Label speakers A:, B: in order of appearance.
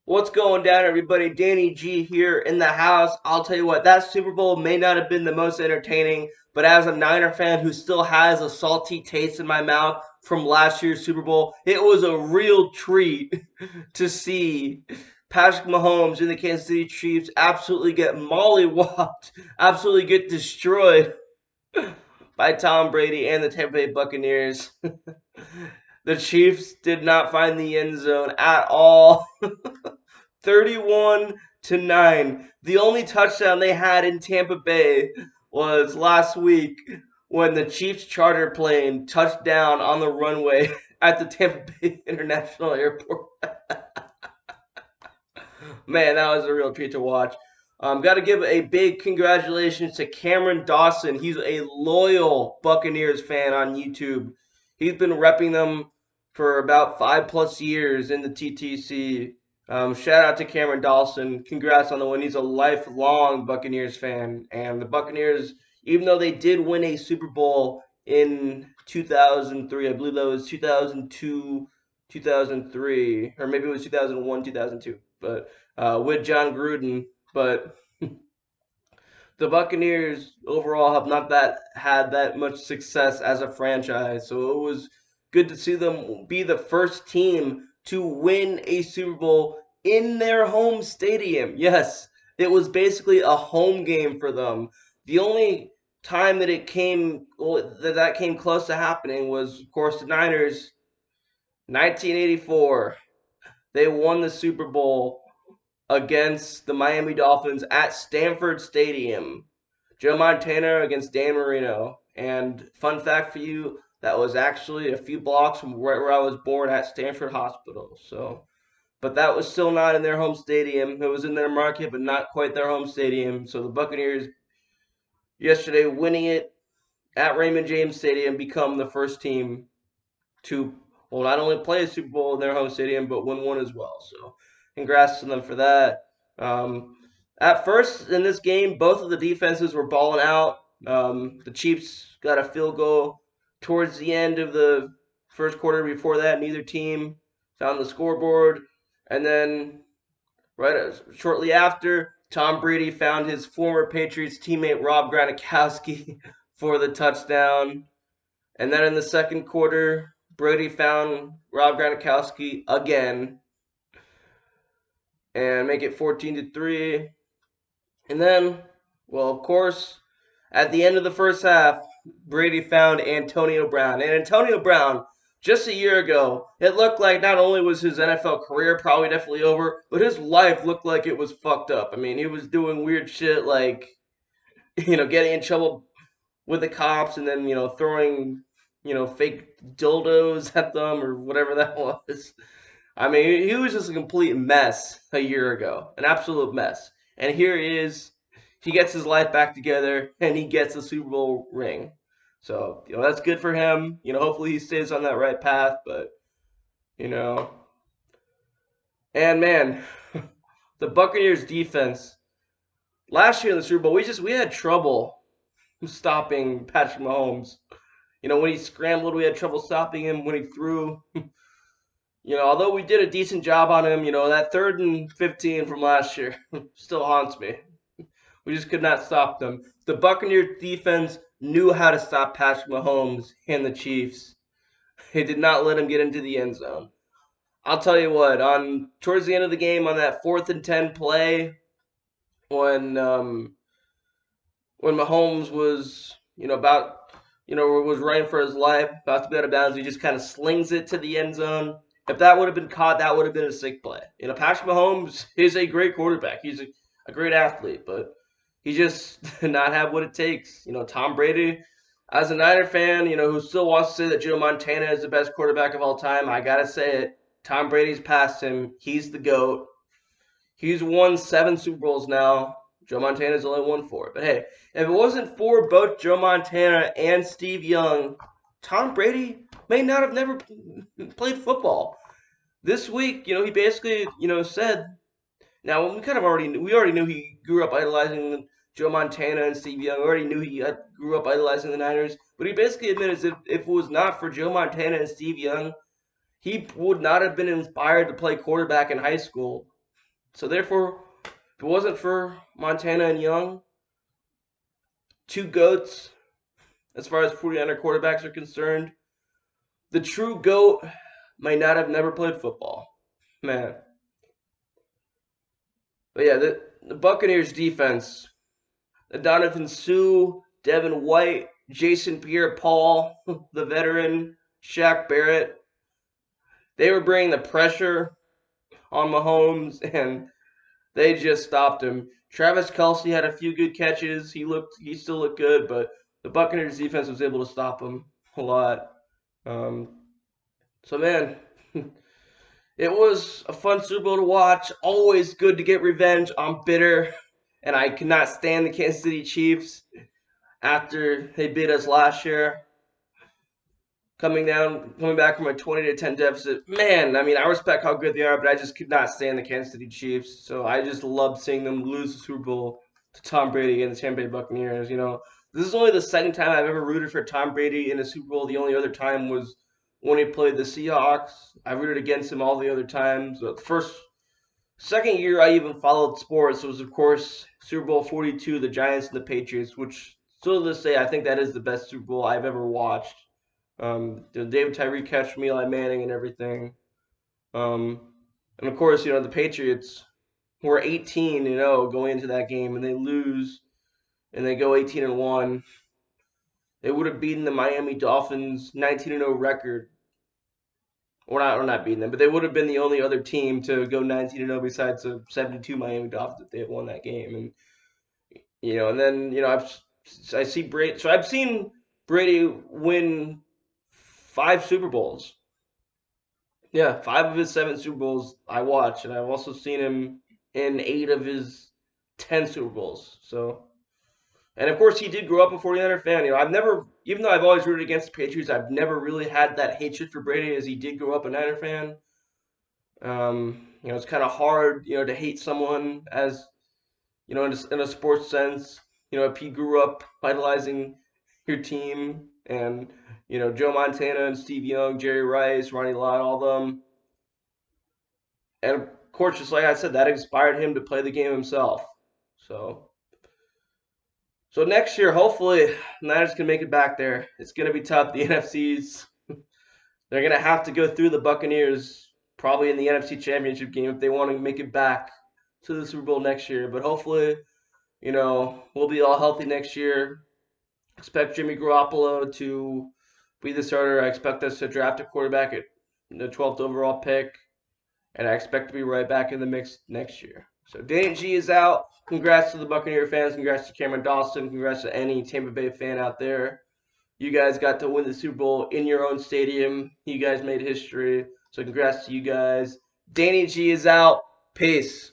A: What's going down, everybody? Danny G here in the house. I'll tell you what, that Super Bowl may not have been the most entertaining, but as a Niner fan who still has a salty taste in my mouth from last year's Super Bowl, it was a real treat to see Patrick Mahomes and the Kansas City Chiefs absolutely get mollywopped, absolutely get destroyed by Tom Brady and the Tampa Bay Buccaneers. The Chiefs did not find the end zone at all. 31-9. The only touchdown they had in Tampa Bay was last week when the Chiefs charter plane touched down on the runway at the Tampa Bay International Airport. Man, that was a real treat to watch. Got to give a big congratulations to Cameron Dawson. He's a loyal Buccaneers fan on YouTube. He's been repping them for about 5+ years in the TTC. Shout out to Cameron Dawson. Congrats on the win. He's a lifelong Buccaneers fan. And the Buccaneers, even though they did win a Super Bowl in 2003, I believe that was 2002, 2003, or maybe it was 2001, 2002. But with John Gruden, but the Buccaneers overall have not had that much success as a franchise. So it was good to see them be the first team to win a Super Bowl in their home stadium. Yes, it was basically a home game for them. The only time that that came close to happening was, of course, the Niners, 1984. They won the Super Bowl against the Miami Dolphins at Stanford Stadium. Joe Montana against Dan Marino. And fun fact for you, that was actually a few blocks from where I was born at Stanford Hospital. So, but that was still not in their home stadium. It was in their market, but not quite their home stadium. So the Buccaneers yesterday winning it at Raymond James Stadium become the first team to, well, not only play a Super Bowl in their home stadium, but win one as well. So, congrats to them for that. Um, at first in this game, both of the defenses were balling out. The Chiefs got a field goal towards the end of the first quarter. Before that, neither team found the scoreboard. And then, shortly after, Tom Brady found his former Patriots teammate Rob Gronkowski for the touchdown. And then in the second quarter, Brady found Rob Gronkowski again and make it 14-3. And then, well, of course, at the end of the first half, Brady found Antonio Brown. And Antonio Brown, just a year ago, it looked like not only was his NFL career probably definitely over, but his life looked like it was fucked up. I mean, he was doing weird shit like, getting in trouble with the cops and then, throwing, fake dildos at them or whatever that was. I mean, he was just a complete mess a year ago, an absolute mess. And here he is. He gets his life back together and he gets a Super Bowl ring. So, that's good for him. Hopefully he stays on that right path, but, you know. And man, the Buccaneers defense last year in the Super Bowl, we had trouble stopping Patrick Mahomes. When he scrambled, we had trouble stopping him. When he threw, although we did a decent job on him, that 3rd and 15 from last year still haunts me. We just could not stop them. The Buccaneers defense knew how to stop Patrick Mahomes and the Chiefs. They did not let him get into the end zone. I'll tell you what, on towards the end of the game on that 4th and 10 play, when Mahomes was, was running for his life, about to be out of bounds, he just kind of slings it to the end zone. If that would have been caught, that would have been a sick play. Patrick Mahomes is a great quarterback. He's a great athlete, but he just did not have what it takes. Tom Brady, as a Niner fan, who still wants to say that Joe Montana is the best quarterback of all time, I gotta say it. Tom Brady's past him. He's the GOAT. He's won 7 Super Bowls now. Joe Montana's only won 4. But hey, if it wasn't for both Joe Montana and Steve Young, Tom Brady may not have never played football. This week, he basically, said, now we already knew he grew up idolizing Joe Montana and Steve Young. We already knew he grew up idolizing the Niners. But he basically admitted that if it was not for Joe Montana and Steve Young, he would not have been inspired to play quarterback in high school. So therefore, if it wasn't for Montana and Young, two GOATs as far as 49er quarterbacks are concerned, the true GOAT might not have never played football. Man. But yeah, the Buccaneers defense, Donovan Sue, Devin White, Jason Pierre-Paul, the veteran, Shaq Barrett, they were bringing the pressure on Mahomes, and they just stopped him. Travis Kelce had a few good catches. He still looked good, but the Buccaneers defense was able to stop him a lot. Um, so man, it was a fun Super Bowl to watch. Always good to get revenge. I'm bitter, and I could not stand the Kansas City Chiefs after they beat us last year. Coming back from a 20-10 deficit. Man, I mean, I respect how good they are, but I just could not stand the Kansas City Chiefs. So I just loved seeing them lose the Super Bowl to Tom Brady and the Tampa Bay Buccaneers. This is only the second time I've ever rooted for Tom Brady in a Super Bowl. The only other time was when he played the Seahawks. I rooted against him all the other times. The second year I even followed sports was, of course, Super Bowl 42, the Giants and the Patriots, which still to this day I think that is the best Super Bowl I've ever watched. David Tyree catch from Eli Manning and everything. And of course, the Patriots were 18-0 going into that game, and they lose, and they go 18-1. They would have beaten the Miami Dolphins 19-0 record, or not beating them, but they would have been the only other team to go 19-0 besides the 72 Miami Dolphins if they had won that game. And and then I see Brady. So I've seen Brady win 5 Super Bowls. Yeah, 5 of his 7 Super Bowls I watched, and I've also seen him in 8 of his 10 Super Bowls. So, and of course, he did grow up a 49er fan. I've never, even though I've always rooted against the Patriots, I've never really had that hatred for Brady as he did grow up a Niner fan. It's kind of hard, to hate someone as, in a sports sense. If he grew up idolizing your team and, Joe Montana and Steve Young, Jerry Rice, Ronnie Lott, all of them. And of course, just like I said, that inspired him to play the game himself. So, so next year, hopefully, Niners can make it back there. It's going to be tough. The NFC's, they're going to have to go through the Buccaneers probably in the NFC Championship game if they want to make it back to the Super Bowl next year. But hopefully, we'll be all healthy next year. Expect Jimmy Garoppolo to be the starter. I expect us to draft a quarterback at the 12th overall pick. And I expect to be right back in the mix next year. So Danny G is out. Congrats to the Buccaneer fans. Congrats to Cameron Dawson. Congrats to any Tampa Bay fan out there. You guys got to win the Super Bowl in your own stadium. You guys made history. So congrats to you guys. Danny G is out. Peace.